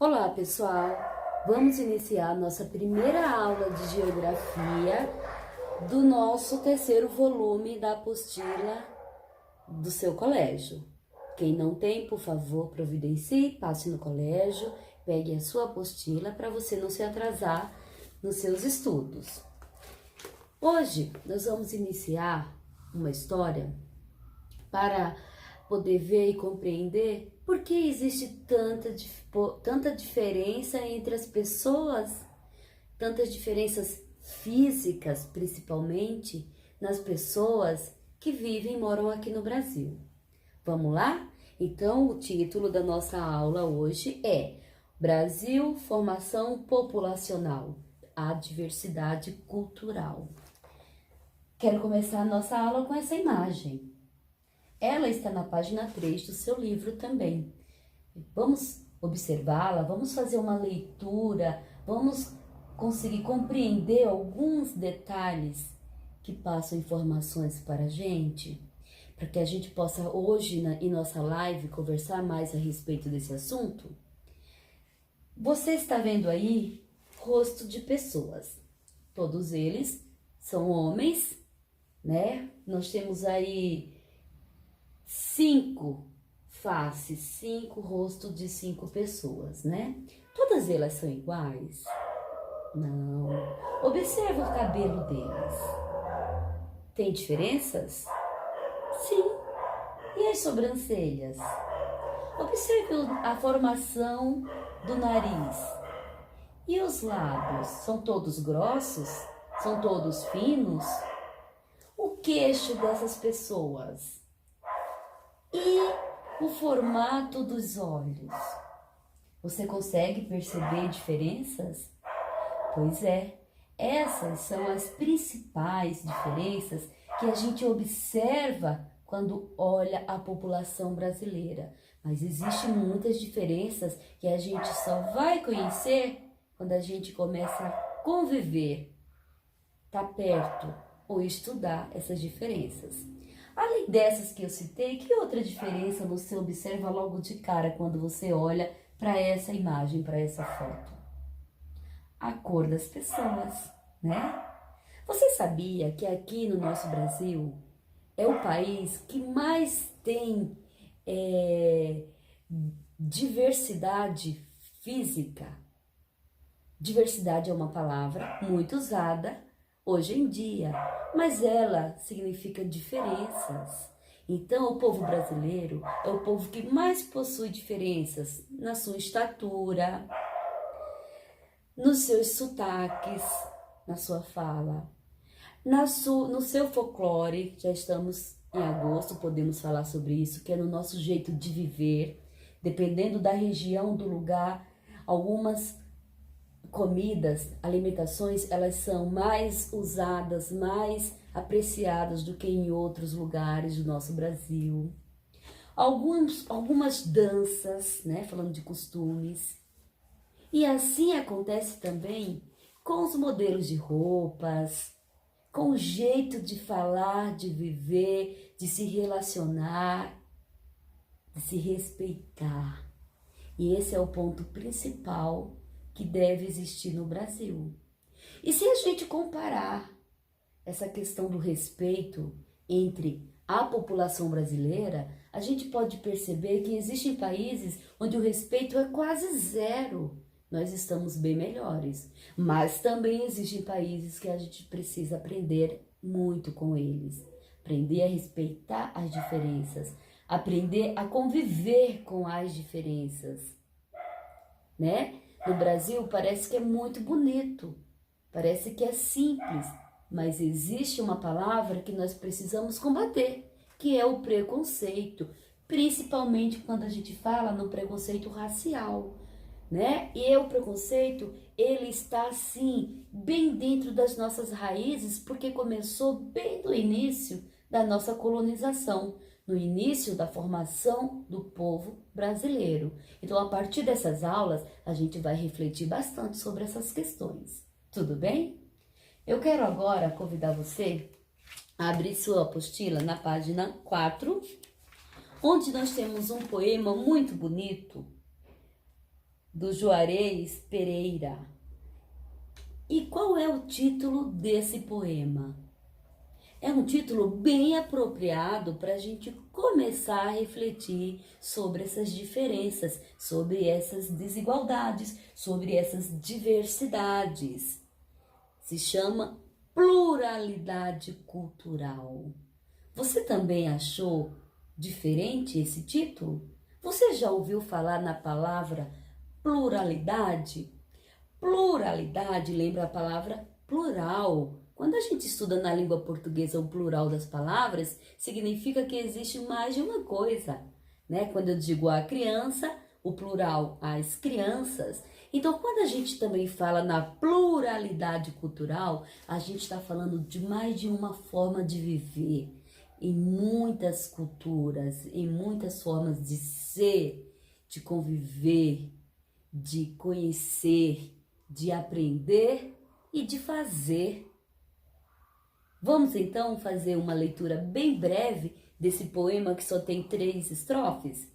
Olá, pessoal! Vamos iniciar nossa primeira aula de geografia do nosso terceiro volume da apostila do seu colégio. Quem não tem, por favor, providencie, passe no colégio, pegue a sua apostila para você não se atrasar nos seus estudos. Hoje nós vamos iniciar uma história para poder ver e compreender por que existe tanta diferença entre as pessoas, tantas diferenças físicas, principalmente nas pessoas que vivem e moram aqui no Brasil. Vamos lá? Então, o título da nossa aula hoje é Brasil, Formação Populacional, a Diversidade Cultural. Quero começar a nossa aula com essa imagem. Ela está na página 3 do seu livro também. Vamos observá-la, vamos fazer uma leitura, vamos conseguir compreender alguns detalhes que passam informações para a gente, para que a gente possa hoje, em nossa live, conversar mais a respeito desse assunto. Você está vendo aí rosto de pessoas. Todos eles são homens, né? Nós temos aí 5 faces, 5 rostos de 5 pessoas, né? Todas elas são iguais? Não. Observa o cabelo deles. Tem diferenças? Sim. E as sobrancelhas? Observe a formação do nariz. E os lábios? São todos grossos? São todos finos? O queixo dessas pessoas? E o formato dos olhos? Você consegue perceber diferenças? Pois é, essas são as principais diferenças que a gente observa quando olha a população brasileira. Mas existem muitas diferenças que a gente só vai conhecer quando a gente começa a conviver, tá perto ou estudar essas diferenças. Além dessas que eu citei, que outra diferença você observa logo de cara quando você olha para essa imagem, para essa foto? A cor das pessoas, né? Você sabia que aqui no nosso Brasil é o país que mais tem diversidade física? Diversidade é uma palavra muito usada hoje em dia, mas ela significa diferenças. Então, o povo brasileiro é o povo que mais possui diferenças na sua estatura, nos seus sotaques, na sua fala, no seu folclore. Já estamos em agosto, podemos falar sobre isso, que é no nosso jeito de viver. Dependendo da região, do lugar, algumas comidas, alimentações, elas são mais usadas, mais apreciadas do que em outros lugares do nosso Brasil. Algumas danças, né, falando de costumes. E assim acontece também com os modelos de roupas, com o jeito de falar, de viver, de se relacionar, de se respeitar. E esse é o ponto principal que deve existir no Brasil. E se a gente comparar essa questão do respeito entre a população brasileira, a gente pode perceber que existem países onde o respeito é quase zero. Nós estamos bem melhores, mas também existem países que a gente precisa aprender muito com eles. Aprender a respeitar as diferenças, aprender a conviver com as diferenças, né? No Brasil parece que é muito bonito, parece que é simples, mas existe uma palavra que nós precisamos combater, que é o preconceito, principalmente quando a gente fala no preconceito racial, né? E o preconceito, ele está assim, bem dentro das nossas raízes, porque começou bem no início da nossa colonização, no início da formação do povo brasileiro. Então, a partir dessas aulas, a gente vai refletir bastante sobre essas questões. Tudo bem? Eu quero agora convidar você a abrir sua apostila na página 4, onde nós temos um poema muito bonito, do Juarez Pereira. E qual é o título desse poema? É um título bem apropriado para a gente começar a refletir sobre essas diferenças, sobre essas desigualdades, sobre essas diversidades. Se chama Pluralidade Cultural. Você também achou diferente esse título? Você já ouviu falar na palavra pluralidade? Pluralidade lembra a palavra plural. Quando a gente estuda na língua portuguesa o plural das palavras, significa que existe mais de uma coisa, né? Quando eu digo a criança, o plural as crianças. Então, quando a gente também fala na pluralidade cultural, a gente está falando de mais de uma forma de viver, em muitas culturas, em muitas formas de ser, de conviver, de conhecer, de aprender e de fazer. Vamos então fazer uma leitura bem breve desse poema que só tem 3 estrofes?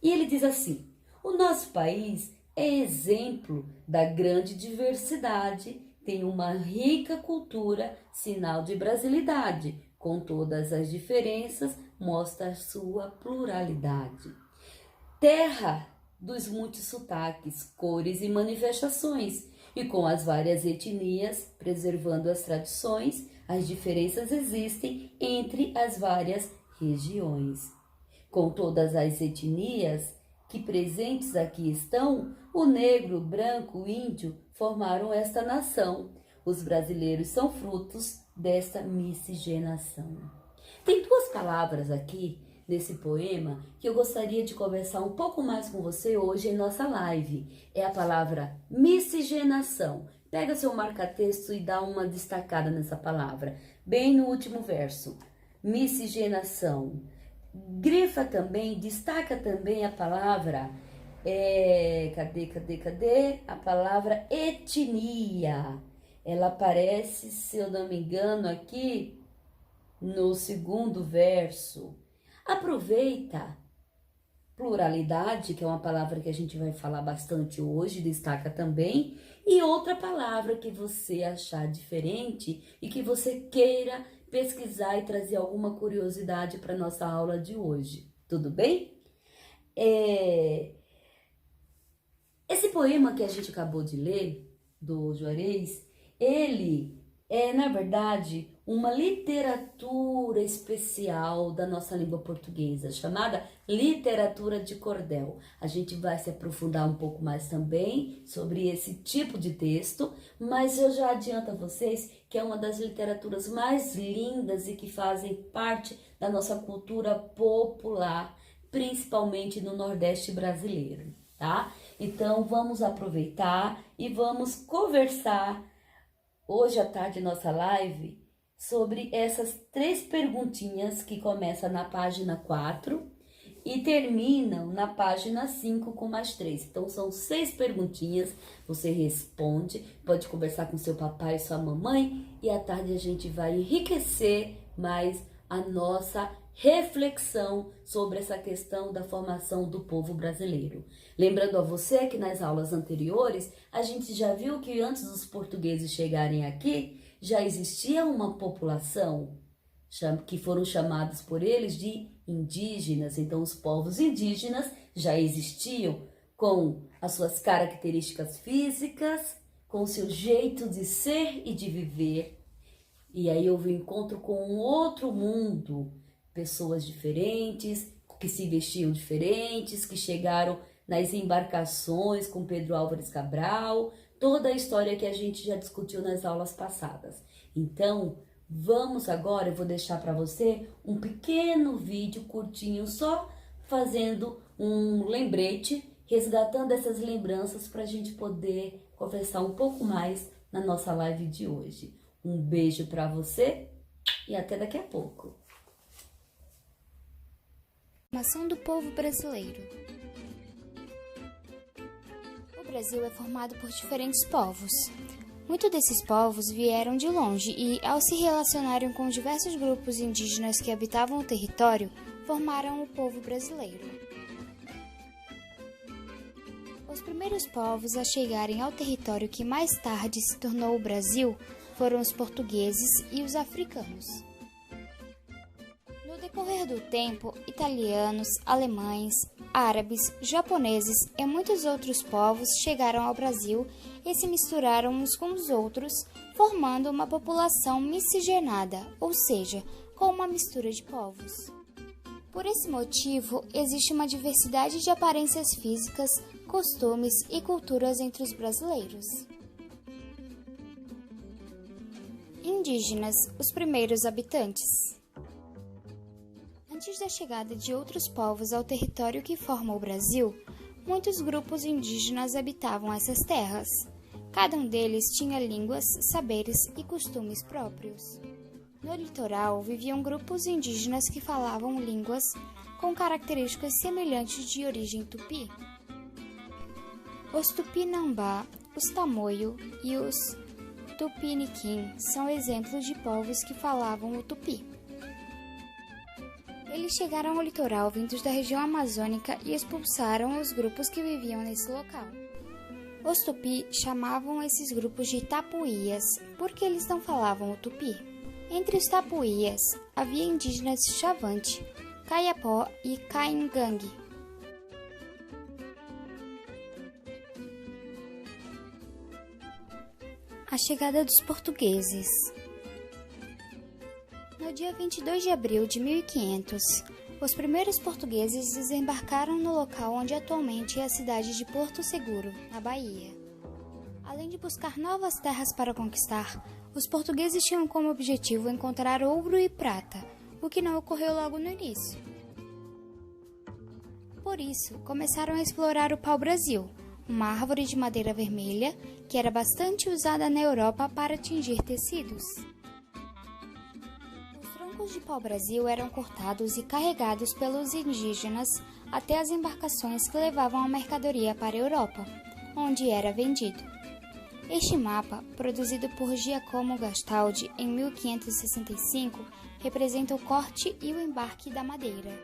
E ele diz assim: o nosso país é exemplo da grande diversidade, tem uma rica cultura, sinal de brasilidade, com todas as diferenças, mostra a sua pluralidade. Terra dos muitos sotaques, cores e manifestações, e com as várias etnias, preservando as tradições, as diferenças existem entre as várias regiões. Com todas as etnias que presentes aqui estão, o negro, branco, o índio formaram esta nação. Os brasileiros são frutos desta miscigenação. Tem 2 palavras aqui nesse poema que eu gostaria de conversar um pouco mais com você hoje em nossa live. É a palavra miscigenação. Pega seu marca-texto e dá uma destacada nessa palavra, bem no último verso. Miscigenação. Grifa também, destaca também a palavra, cadê? A palavra etnia. Ela aparece, se eu não me engano, aqui no 2º verso. Aproveita. Pluralidade, que é uma palavra que a gente vai falar bastante hoje, destaca também. E outra palavra que você achar diferente e que você queira pesquisar e trazer alguma curiosidade para nossa aula de hoje. Tudo bem? Esse poema que a gente acabou de ler, do Juarez, ele é, na verdade, uma literatura especial da nossa língua portuguesa, chamada literatura de cordel. A gente vai se aprofundar um pouco mais também sobre esse tipo de texto, mas eu já adianto a vocês que é uma das literaturas mais lindas e que fazem parte da nossa cultura popular, principalmente no Nordeste brasileiro, tá? Então, vamos aproveitar e vamos conversar hoje à tarde, nossa live, sobre essas 3 perguntinhas que começam na página 4 e terminam na página 5 com mais 3. Então, são 6 perguntinhas, você responde, pode conversar com seu papai e sua mamãe, e à tarde a gente vai enriquecer mais a nossa reflexão sobre essa questão da formação do povo brasileiro. Lembrando a você que nas aulas anteriores, a gente já viu que antes dos portugueses chegarem aqui, já existia uma população que foram chamados por eles de indígenas. Então, os povos indígenas já existiam com as suas características físicas, com o seu jeito de ser e de viver. E aí houve um encontro com um outro mundo, pessoas diferentes, que se vestiam diferentes, que chegaram nas embarcações com Pedro Álvares Cabral, toda a história que a gente já discutiu nas aulas passadas. Então, vamos agora, eu vou deixar para você um pequeno vídeo curtinho, só fazendo um lembrete, resgatando essas lembranças para a gente poder conversar um pouco mais na nossa live de hoje. Um beijo para você e até daqui a pouco. Formação do povo brasileiro. O Brasil é formado por diferentes povos. Muitos desses povos vieram de longe e, ao se relacionarem com diversos grupos indígenas que habitavam o território, formaram o povo brasileiro. Os primeiros povos a chegarem ao território que mais tarde se tornou o Brasil foram os portugueses e os africanos. No decorrer do tempo, italianos, alemães, árabes, japoneses e muitos outros povos chegaram ao Brasil e se misturaram uns com os outros, formando uma população miscigenada, ou seja, com uma mistura de povos. Por esse motivo, existe uma diversidade de aparências físicas, costumes e culturas entre os brasileiros. Indígenas, os primeiros habitantes. Antes da chegada de outros povos ao território que forma o Brasil, muitos grupos indígenas habitavam essas terras. Cada um deles tinha línguas, saberes e costumes próprios. No litoral viviam grupos indígenas que falavam línguas com características semelhantes de origem tupi. Os Tupinambá, os Tamoio e os Tupiniquim são exemplos de povos que falavam o tupi. Eles chegaram ao litoral vindos da região amazônica e expulsaram os grupos que viviam nesse local. Os tupi chamavam esses grupos de tapuias, porque eles não falavam o tupi. Entre os tapuias havia indígenas Xavante, Kayapó e Caingangue. A chegada dos portugueses. No dia 22 de abril de 1500, os primeiros portugueses desembarcaram no local onde atualmente é a cidade de Porto Seguro, na Bahia. Além de buscar novas terras para conquistar, os portugueses tinham como objetivo encontrar ouro e prata, o que não ocorreu logo no início. Por isso, começaram a explorar o pau-brasil, uma árvore de madeira vermelha que era bastante usada na Europa para tingir tecidos. Os troncos de pau-brasil eram cortados e carregados pelos indígenas até as embarcações que levavam a mercadoria para a Europa, onde era vendido. Este mapa, produzido por Giacomo Gastaldi em 1565, representa o corte e o embarque da madeira.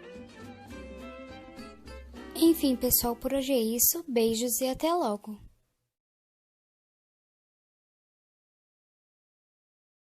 Enfim, pessoal, por hoje é isso. Beijos e até logo!